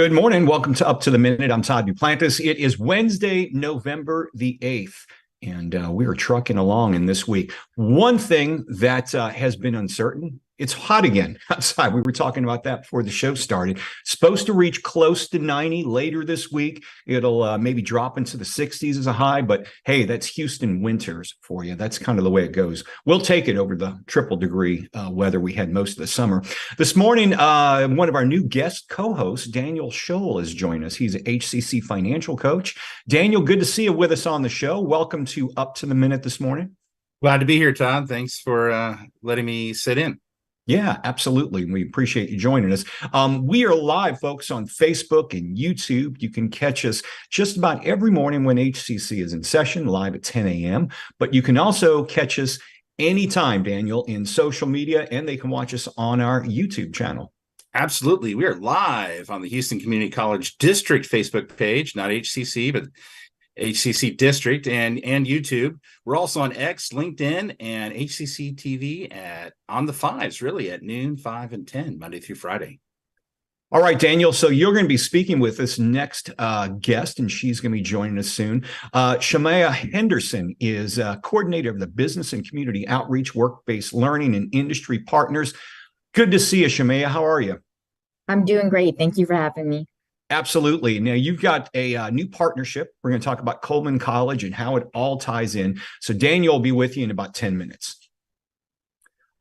Good morning. Welcome to Up to the Minute. I'm Todd Duplantis. It is Wednesday, November the 8th, and we are trucking along in this week. One thing that has been uncertain, it's hot again outside. We were talking about that before the show started. Supposed to reach close to 90 later this week. It'll maybe drop into the 60s as a high, but hey, that's Houston winters for you. That's kind of the way it goes. We'll take it over the triple degree weather we had most of the summer. This morning, one of our new guest co-hosts, Daniel Scholl, is joining us. He's an HCC financial coach. Daniel, good to see you with us on the show. Welcome to Up to the Minute this morning. Glad to be here, Todd. Thanks for letting me sit in. Yeah, absolutely. We appreciate you joining us. We are live, folks, on Facebook and YouTube. You can catch us just about every morning when HCC is in session, live at 10 a.m. But you can also catch us anytime, Daniel, in social media, and they can watch us on our YouTube channel. Absolutely. We are live on the Houston Community College District Facebook page, not HCC, but HCC District and YouTube. We're also on X, LinkedIn, and HCCTV on the fives, really at noon, 5 and 10, Monday through Friday. All right, Daniel. So you're going to be speaking with this next guest, and she's going to be joining us soon. Shamyia Henderson is coordinator of the Business and Community Outreach, Work-Based Learning, and Industry Partners. Good to see you, Shamyia. How are you? I'm doing great. Thank you for having me. Absolutely. Now, you've got a new partnership. We're going to talk about Coleman College and how it all ties in. So Daniel will be with you in about 10 minutes.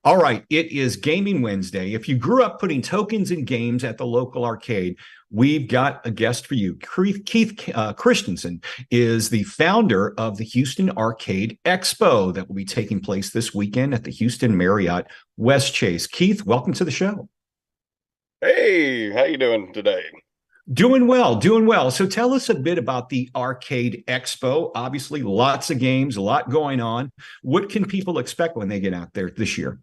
All right. It is Gaming Wednesday. If you grew up putting tokens in games at the local arcade, we've got a guest for you. Keith Christensen is the founder of the Houston Arcade Expo that will be taking place this weekend at the Houston Marriott West Chase. Keith, welcome to the show. Hey, how you doing today? Doing well, doing well. So tell us a bit about the Arcade Expo. Obviously, lots of games, a lot going on. What can people expect when they get out there this year?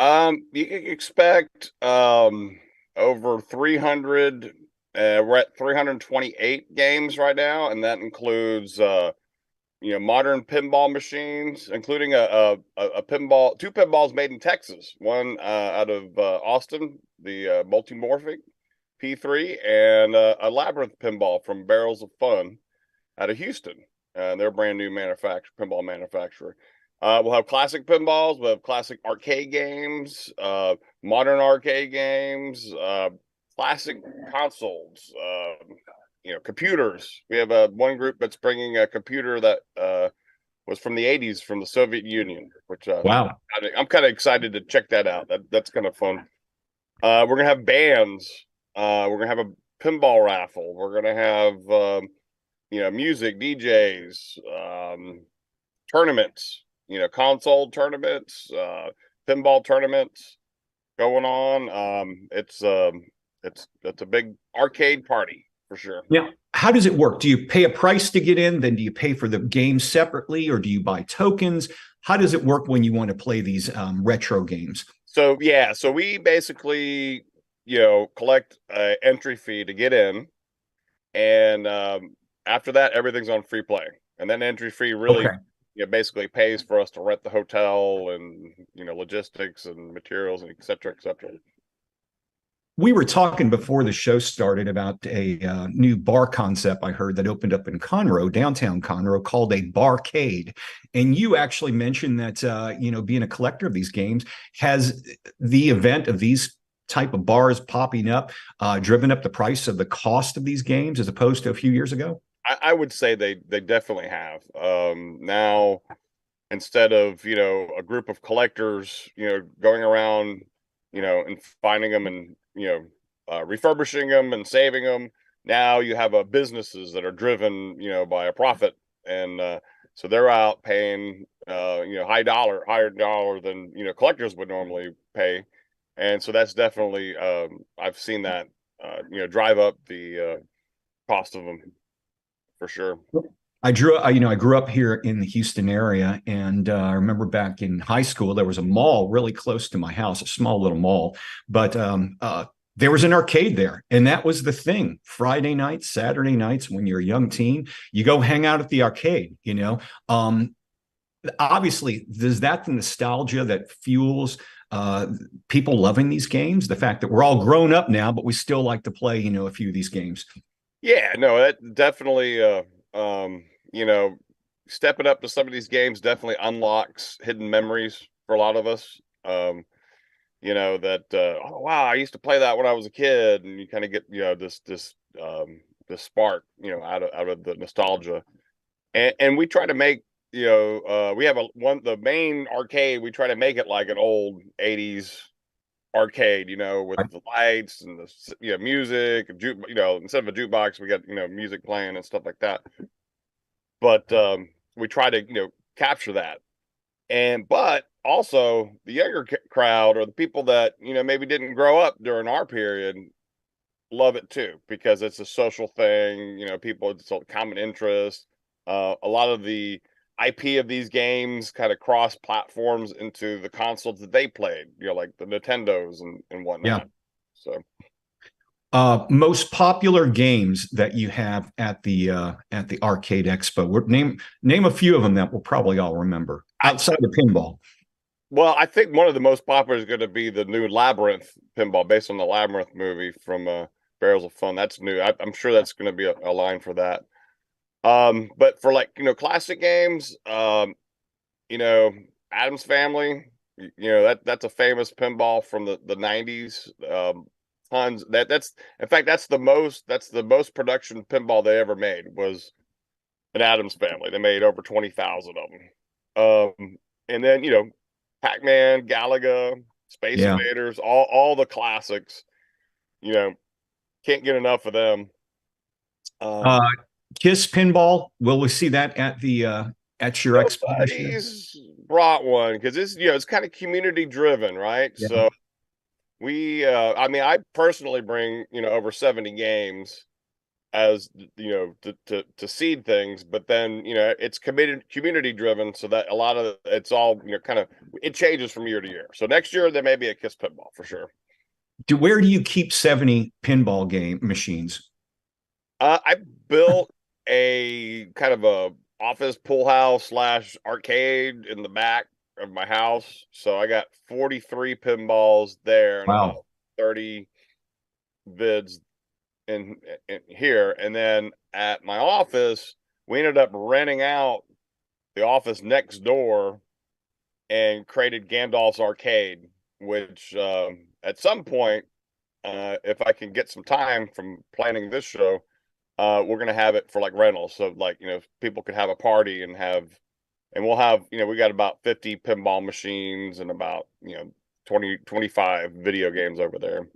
You can expect over 300. We're at 328 games right now, and that includes modern pinball machines, including a pinball, two pinballs made in Texas. One out of Austin, the multimorphic P3, and a Labyrinth pinball from Barrels of Fun out of Houston. They're a brand new pinball manufacturer. We'll have classic pinballs. We'll have classic arcade games, modern arcade games, classic consoles, computers. We have one group that's bringing a computer that was from the 80s from the Soviet Union, which wow, I'm kind of excited to check that out. That's kind of fun. We're going to have bands. We're going to have a pinball raffle. We're going to have, music, DJs, tournaments, console tournaments, pinball tournaments going on. It's a big arcade party for sure. Yeah. How does it work? Do you pay a price to get in? Then do you pay for the games separately, or do you buy tokens? How does it work when you want to play these retro games? So we basically collect an entry fee to get in, and after that, everything's on free play. And then entry fee really, basically pays for us to rent the hotel and logistics and materials and et cetera, et cetera. We were talking before the show started about a new bar concept I heard that opened up in Conroe, downtown Conroe, called a barcade. And you actually mentioned that, being a collector of these games, has the event of these type of bars popping up driven up the price of the cost of these games as opposed to a few years ago? I would say they definitely have. Now, instead of a group of collectors going around and finding them and refurbishing them and saving them, now you have businesses that are driven by a profit, and so they're out paying higher dollar than collectors would normally pay. And so that's definitely, I've seen that, drive up the cost of them for sure. I grew up here in the Houston area, and I remember back in high school, there was a mall really close to my house, a small little mall, but there was an arcade there, and that was the thing. Friday nights, Saturday nights, when you're a young teen, you go hang out at the arcade, obviously, is that the nostalgia that fuels people loving these games? The fact that we're all grown up now, but we still like to play, a few of these games. Yeah, no, that definitely, you know, stepping up to some of these games definitely unlocks hidden memories for a lot of us. That oh wow, I used to play that when I was a kid, and you kind of get this spark, out of the nostalgia, and we try to make we have the main arcade. We try to make it like an old '80s arcade, with the lights and the music and instead of a jukebox, we got music playing and stuff like that. But we try to capture that, but also the younger crowd, or the people that maybe didn't grow up during our period, love it too, because it's a social thing. People, it's a common interest. A lot of the IP of these games kind of cross platforms into the consoles that they played, like the Nintendos and whatnot. Yeah. So most popular games that you have at the Arcade Expo. Name a few of them that we'll probably all remember outside of pinball. Well, I think one of the most popular is going to be the new Labyrinth pinball, based on the Labyrinth movie from Barrels of Fun. That's new. I'm sure that's going to be a line for that. But for classic games, Adam's Family, that's a famous pinball from the 90s. Tons that's in fact that's the most production pinball they ever made was an Adam's Family. They made over 20,000 of them. And then Pac-Man, Galaga, Space Invaders, all the classics. Can't get enough of them. Kiss Pinball. Will we see that at the at your expo? He's brought one because it's kind of community driven, right? Yeah. So I personally bring over 70 games as to seed things, but then it's community driven, so that a lot of it's all it changes from year to year. So next year there may be a Kiss Pinball for sure. Where do you keep 70 pinball game machines? I built a kind of a office pool house / arcade in the back of my house, so I got 43 pinballs there, and wow, about 30 vids in here. And then at my office, we ended up renting out the office next door and created Gandalf's Arcade, which at some point, if I can get some time from planning this show, we're going to have it for rentals. So people could have a party and we'll have, we got about 50 pinball machines and about, 25 video games over there.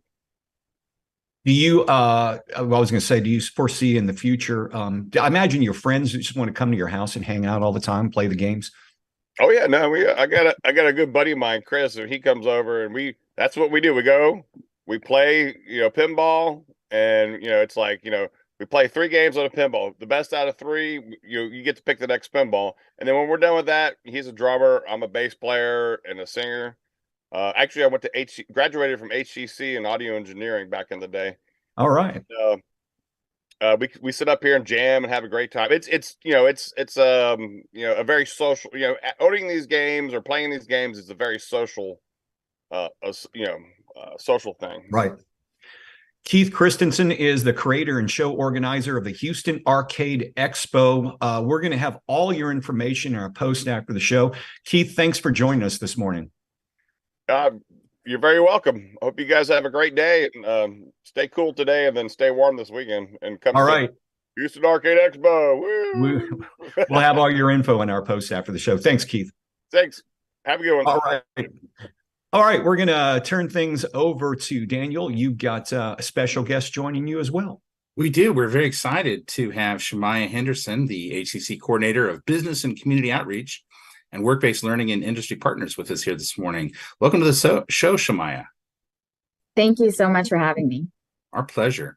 Do you, I was going to say, do you foresee in the future, I imagine your friends just want to come to your house and hang out all the time, play the games? Oh yeah, no, I got a good buddy of mine, Chris, and he comes over and that's what we do. We play, pinball, and, it's we play 3 games on a pinball. The best out of 3, you get to pick the next pinball. And then when we're done with that, he's a drummer, I'm a bass player and a singer. Actually, I went to graduated from HCC in audio engineering back in the day. All right. We sit up here and jam and have a great time. It's a very social, owning these games or playing these games is a very social, social thing. Right. Keith Christensen is the creator and show organizer of the Houston Arcade Expo. We're going to have all your information in our post after the show. Keith, thanks for joining us this morning. You're very welcome. Hope you guys have a great day, and stay cool today, and then stay warm this weekend. And come all right, Houston Arcade Expo. Woo! We'll have all your info in our post after the show. Thanks, Keith. Thanks. Have a good one. All right. We're going to turn things over to Daniel. You've got a special guest joining you as well. We do. We're very excited to have Shamyia Henderson, the HCC coordinator of business and community outreach and work-based learning and industry partners, with us here this morning. Welcome to the show, Shamyia. Thank you so much for having me. Our pleasure.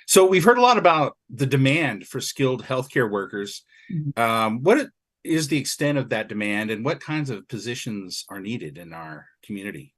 So we've heard a lot about the demand for skilled healthcare workers. Mm-hmm. What is the extent of that demand, and what kinds of positions are needed in our community?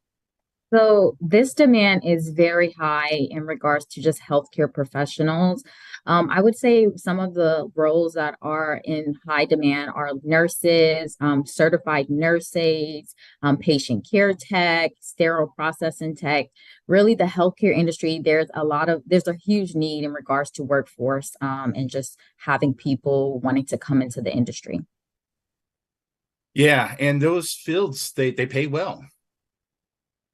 So this demand is very high in regards to just healthcare professionals. I would say some of the roles that are in high demand are nurses, certified nurse aides, patient care tech, sterile processing tech. Really, the healthcare industry, there's a huge need in regards to workforce, and just having people wanting to come into the industry. Yeah, and those fields they pay well.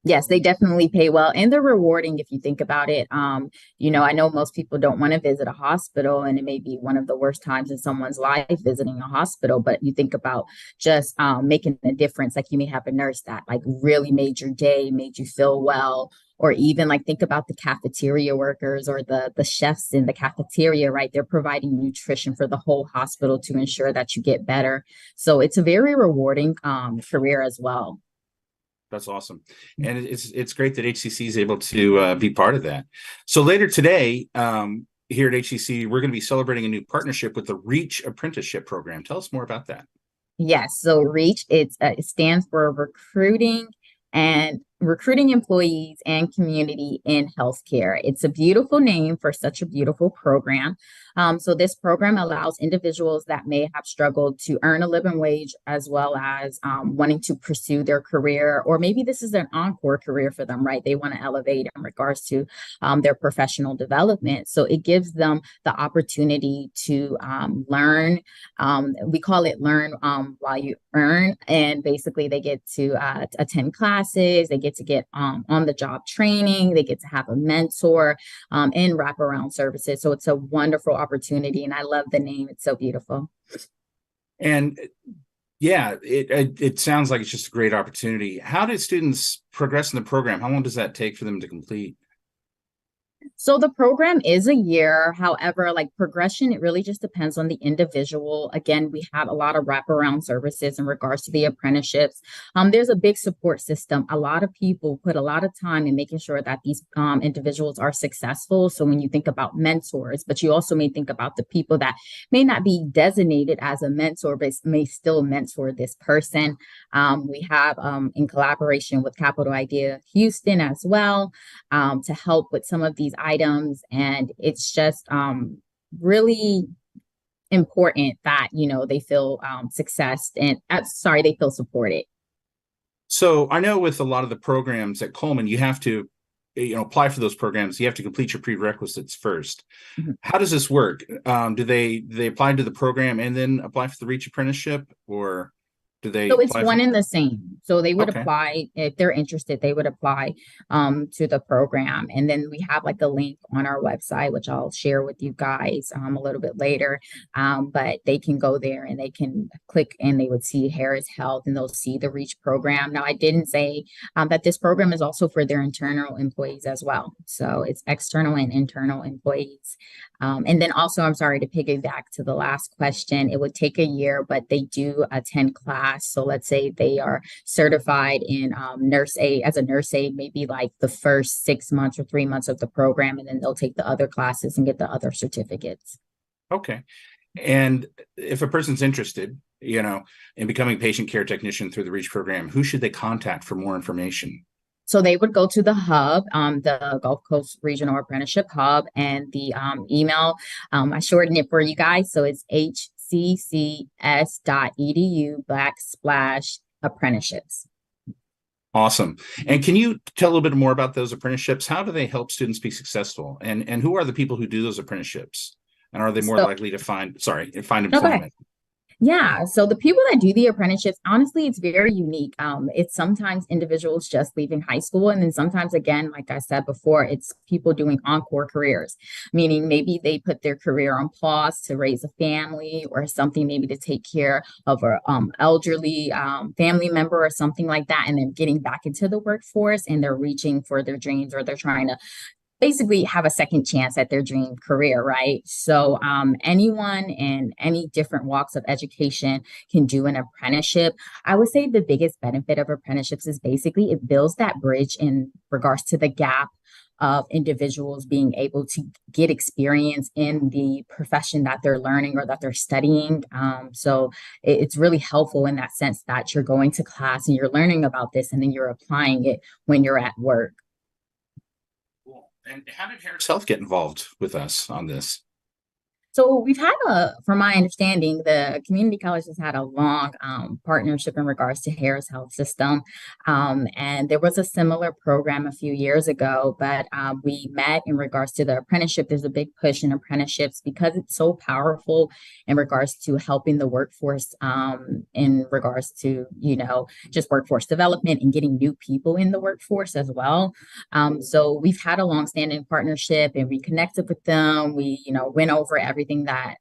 Yes, they definitely pay well and they're rewarding if you think about it. I know most people don't want to visit a hospital and it may be one of the worst times in someone's life visiting a hospital, but you think about just making a difference. Like you may have a nurse that like really made your day, made you feel well, or even like think about the cafeteria workers or the chefs in the cafeteria, right? They're providing nutrition for the whole hospital to ensure that you get better. So it's a very rewarding career as well. That's awesome. And it's great that HCC is able to be part of that. So later today, here at HCC, we're going to be celebrating a new partnership with the REACH apprenticeship program. Tell us more about that. Yes, so REACH, it stands for recruiting employees and community in healthcare. It's a beautiful name for such a beautiful program. So this program allows individuals that may have struggled to earn a living wage as well as wanting to pursue their career, or maybe this is an encore career for them, right? They want to elevate in regards to their professional development. So it gives them the opportunity to learn. We call it learn while you earn. And basically they get to attend classes, they get to get on the job training, they get to have a mentor and wraparound services. So it's a wonderful opportunity. And I love the name. It's so beautiful. And yeah, it sounds like it's just a great opportunity. How did students progress in the program? How long does that take for them to complete? So the program is a year. However, like progression, it really just depends on the individual. Again, we have a lot of wraparound services in regards to the apprenticeships. There's a big support system. A lot of people put a lot of time in making sure that these individuals are successful. So when you think about mentors, but you also may think about the people that may not be designated as a mentor, but may still mentor this person. We have in collaboration with Capital Idea Houston as well to help with some of these items, and it's just really important that they feel success and they feel supported. So I know with a lot of the programs at Coleman, you have to apply for those programs. You have to complete your prerequisites first. Mm-hmm. How does this work? Do they apply to the program and then apply for the REACH apprenticeship, or so it's one and the same. So they would apply if they're interested. They would apply to the program, and then we have like a link on our website, which I'll share with you guys a little bit later. But they can go there and they can click, and they would see Harris Health, and they'll see the REACH program. Now, I didn't say that this program is also for their internal employees as well. So it's external and internal employees. And then also, I'm sorry to piggyback to the last question. It would take a year, but they do attend class. So let's say they are certified in nurse aid as a nurse aid, maybe like the first 6 months or 3 months of the program, and then they'll take the other classes and get the other certificates. Okay. And if a person's interested, in becoming patient care technician through the REACH program, who should they contact for more information? So they would go to the hub, the Gulf Coast Regional Apprenticeship Hub, and the email. I shortened it for you guys. So it's hccs.edu/apprenticeships. Awesome. And can you tell a little bit more about those apprenticeships? How do they help students be successful? And who are the people who do those apprenticeships? And are they more likely to find employment? Okay. Yeah. So the people that do the apprenticeships, honestly, it's very unique. It's sometimes individuals just leaving high school. And then sometimes, again, like I said before, it's people doing encore careers, meaning maybe they put their career on pause to raise a family or something, maybe to take care of a elderly family member or something like that. And then getting back into the workforce, and they're reaching for their dreams, or they're trying to basically have a second chance at their dream career, right? So anyone in any different walks of education can do an apprenticeship. I would say the biggest benefit of apprenticeships is basically it builds that bridge in regards to the gap of individuals being able to get experience in the profession that they're learning or that they're studying. So it's really helpful in that sense that you're going to class and you're learning about this and then you're applying it when you're at work. Cool. And how did Harris Health get involved with us on this? So we've had from my understanding, the community college has had a long partnership in regards to Harris Health System. And there was a similar program a few years ago, but we met in regards to the apprenticeship. There's a big push in apprenticeships because it's so powerful in regards to helping the workforce in regards to, just workforce development and getting new people in the workforce as well. So we've had a long-standing partnership and we connected with them. We, went over everything that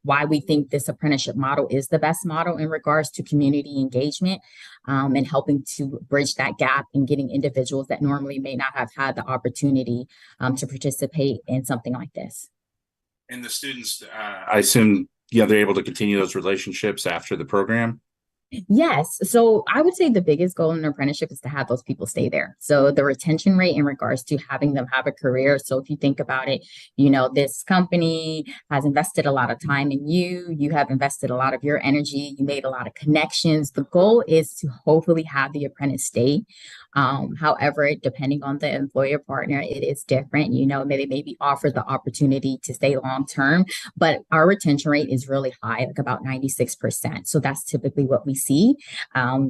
why we think this apprenticeship model is the best model in regards to community engagement and helping to bridge that gap in getting individuals that normally may not have had the opportunity to participate in something like this. And the students, I assume, they're able to continue those relationships after the program? Yes. So I would say the biggest goal in an apprenticeship is to have those people stay there. So the retention rate in regards to having them have a career. So if you think about it, this company has invested a lot of time in you. You have invested a lot of your energy. You made a lot of connections. The goal is to hopefully have the apprentice stay. However, depending on the employer partner, it is different. They maybe offer the opportunity to stay long term, but our retention rate is really high, like about 96%. So that's typically what we see.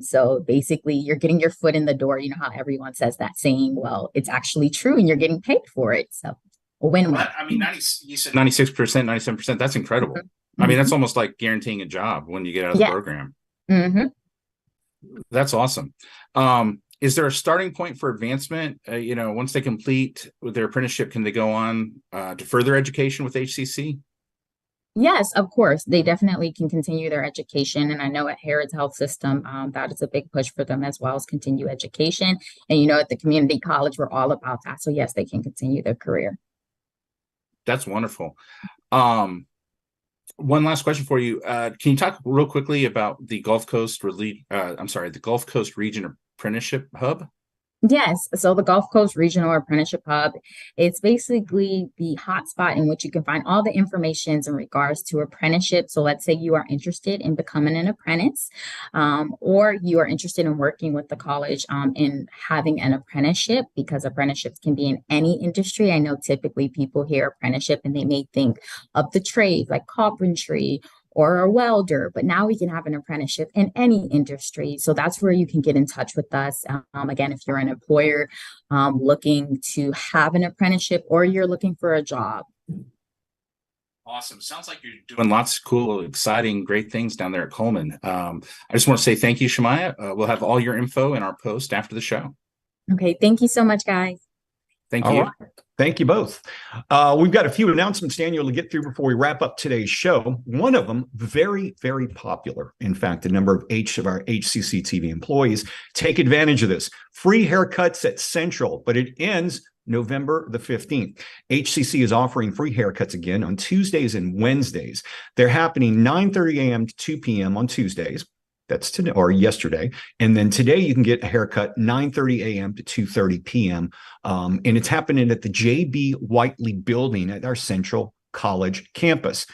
So basically, you're getting your foot in the door. You know how everyone says that saying, well, it's actually true, and you're getting paid for it. So a win-win. Well, I mean, you said 96%, 97%. That's incredible. Mm-hmm. I mean, that's almost like guaranteeing a job when you get out of the program. Mm-hmm. That's awesome. Is there a starting point for advancement? Once they complete with their apprenticeship, can they go on to further education with HCC? Yes, of course. They definitely can continue their education. And I know at Harris Health System, that is a big push for them as well as continue education. And, at the community college, we're all about that. So yes, they can continue their career. That's wonderful. One last question for you. Can you talk real quickly about the Gulf Coast the Gulf Coast Region Apprenticeship Hub? Yes. So the Gulf Coast Regional Apprenticeship Hub, it's basically the hotspot in which you can find all the information in regards to apprenticeship. So let's say you are interested in becoming an apprentice, or you are interested in working with the college in having an apprenticeship, because apprenticeships can be in any industry. I know typically people hear apprenticeship and they may think of the trade like carpentry or a welder, but now we can have an apprenticeship in any industry. So that's where you can get in touch with us. Again, if you're an employer looking to have an apprenticeship or you're looking for a job. Awesome. Sounds like you're doing lots of cool, exciting, great things down there at Coleman. I just want to say thank you, Shamyia. We'll have all your info in our post after the show. Okay. Thank you so much, guys. Thank you. Right. Thank you both. We've got a few announcements, Daniel, to get through before we wrap up today's show. One of them, very, very popular. In fact, a number of our HCCTV employees take advantage of this. Free haircuts at Central, but it ends November the 15th. HCC is offering free haircuts again on Tuesdays and Wednesdays. They're happening 9:30 a.m. to 2 p.m. on Tuesdays. That's today or yesterday. And then today you can get a haircut 9:30 a.m. to 2:30 p.m. And it's happening at the J.B. Whiteley building at our Central College campus.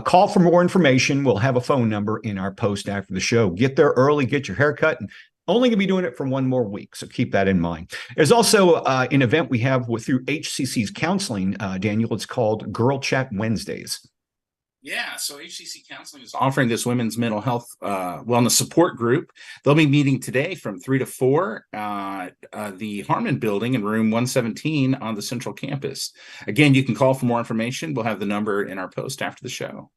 Call for more information. We'll have a phone number in our post after the show. Get there early, get your haircut, and only going to be doing it for one more week. So keep that in mind. There's also an event we have through HCC's counseling, Daniel. It's called Girl Chat Wednesdays. Yeah, so HCC Counseling is offering this women's mental health wellness support group. They'll be meeting today from 3 to 4 the Harmon Building in room 117 on the Central Campus. Again, you can call for more information. We'll have the number in our post after the show.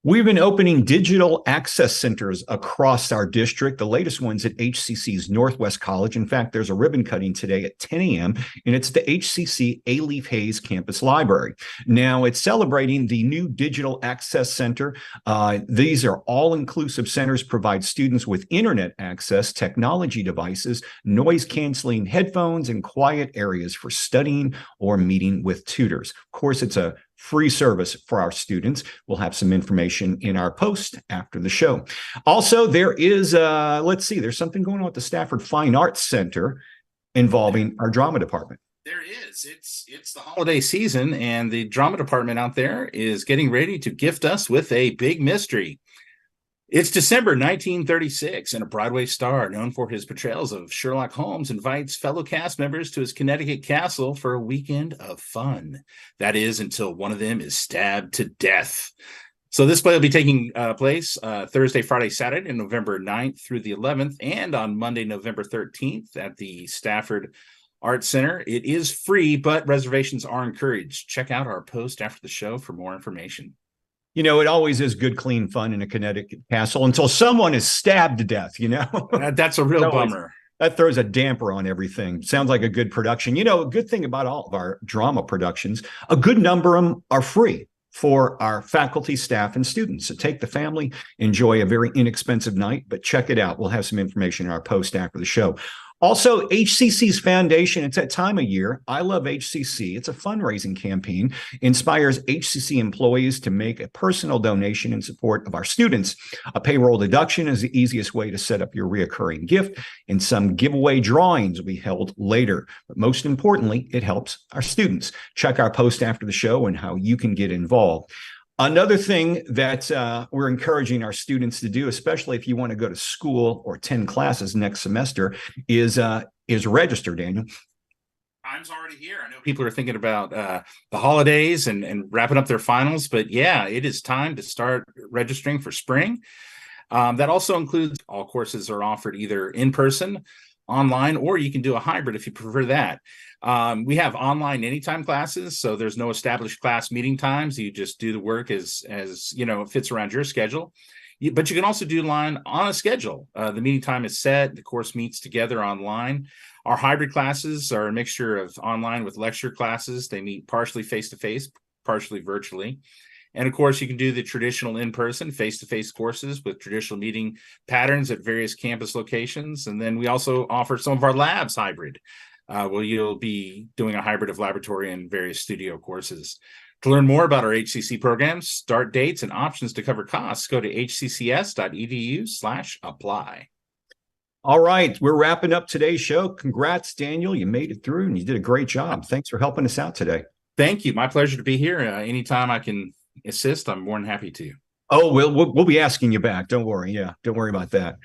We've been opening digital access centers across our district. The latest one's at HCC's Northwest College. In fact, there's a ribbon cutting today at 10 a.m., and it's the HCC A-Leaf Hayes Campus Library. Now, it's celebrating the new Digital Access Center. These are all-inclusive centers, provide students with internet access, technology devices, noise-canceling headphones, and quiet areas for studying or meeting with tutors. Of course, it's a free service for our students. We'll have some information in our post after the show. Also, there is, there's something going on at the Stafford Fine Arts Center involving our drama department. There is. It's the holiday season, and the drama department out there is getting ready to gift us with a big mystery. It's December 1936, and a Broadway star known for his portrayals of Sherlock Holmes invites fellow cast members to his Connecticut castle for a weekend of fun. That is, until one of them is stabbed to death. So this play will be taking place Thursday, Friday, Saturday, November 9th through the 11th, and on Monday, November 13th at the Stafford Arts Center. It is free, but reservations are encouraged. Check out our post after the show for more information. You know, it always is good, clean fun in a Connecticut castle until someone is stabbed to death, you know? That's a real bummer. That throws a damper on everything. Sounds like a good production. You know, a good thing about all of our drama productions, a good number of them are free for our faculty, staff, and students. So take the family, enjoy a very inexpensive night, but check it out. We'll have some information in our post after the show. Also, HCC's foundation, it's that time of year. I Love HCC. It's a fundraising campaign, inspires HCC employees to make a personal donation in support of our students. A payroll deduction is the easiest way to set up your reoccurring gift, and some giveaway drawings will be held later. But most importantly, it helps our students. Check our post after the show and how you can get involved. Another thing that we're encouraging our students to do, especially if you want to go to school or attend classes next semester, is register, Daniel. Time's already here. I know people are thinking about the holidays and wrapping up their finals, but yeah, it is time to start registering for spring. That also includes all courses are offered either in person, online, or you can do a hybrid if you prefer that. We have online anytime classes, so there's no established class meeting times. You just do the work as you know, it fits around your schedule. But you can also do online on a schedule. The meeting time is set. The course meets together online. Our hybrid classes are a mixture of online with lecture classes. They meet partially face-to-face, partially virtually. And of course, you can do the traditional in-person, face-to-face courses with traditional meeting patterns at various campus locations. And then we also offer some of our labs hybrid, where you'll be doing a hybrid of laboratory and various studio courses. To learn more about our HCC programs, start dates, and options to cover costs, go to hccs.edu/apply. All right, we're wrapping up today's show. Congrats, Daniel. You made it through, and you did a great job. Thanks for helping us out today. Thank you. My pleasure to be here. Anytime I can assist, I'm more than happy to. Oh, we'll be asking you back. Don't worry. Yeah, don't worry about that.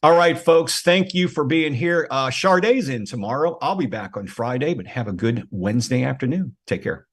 All right, folks. Thank you for being here. Shardae's in tomorrow. I'll be back on Friday, but have a good Wednesday afternoon. Take care.